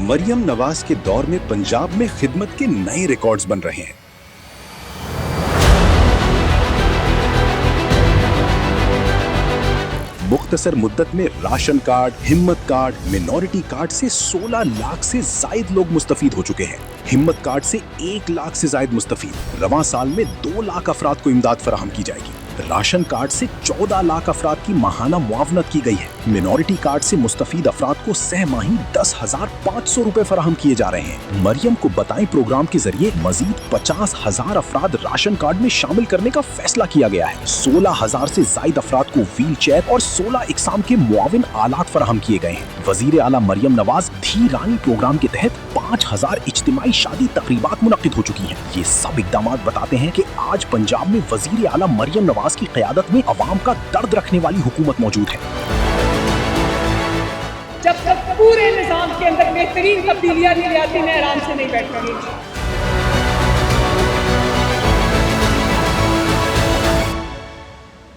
मरियम नवाज के दौर में पंजाब में खिदमत के नए रिकॉर्ड्स बन रहे हैं। मुख्तसर मुद्दत में राशन कार्ड, हिम्मत कार्ड, मिनॉरिटी कार्ड से 16 लाख से जायद लोग मुस्तफीद हो चुके हैं। हिम्मत कार्ड से 1 लाख से जायद मुस्तफीद। रवां साल में 2 लाख अफराद को इमदाद फराहम की जाएगी। राशन कार्ड से 14 लाख अफराद की माहाना मुआवनत की गई है। मिनॉरिटी कार्ड से मुस्तफीद अफराद को सहमाही 10,500 रुपए फराहम किए जा रहे हैं। मरियम को बताएं प्रोग्राम के जरिए मजीद 50,000 अफराद राशन कार्ड में शामिल करने का फैसला किया गया है। 16,000 से जायद अफराद को व्हील चेयर और 16 इकसाम के मुआविन आलात फराहम किए गए हैं। वजीर आला मरियम नवाज धी रानी प्रोग्राम के तहत 5,000 इज्तिमाई शादी तकरीबात मुनक्किद हो चुकी हैं। ये सब इकदाम बताते हैं कि आज पंजाब में वजीर आला मरियम नवाज की क़यादत में अवाम का दर्द रखने वाली हुकूमत मौजूद है। जब तक पूरे निजाम के अंदर बेहतरीन तब्दीलियां नहीं आती, मैं आराम से नहीं बैठ रही।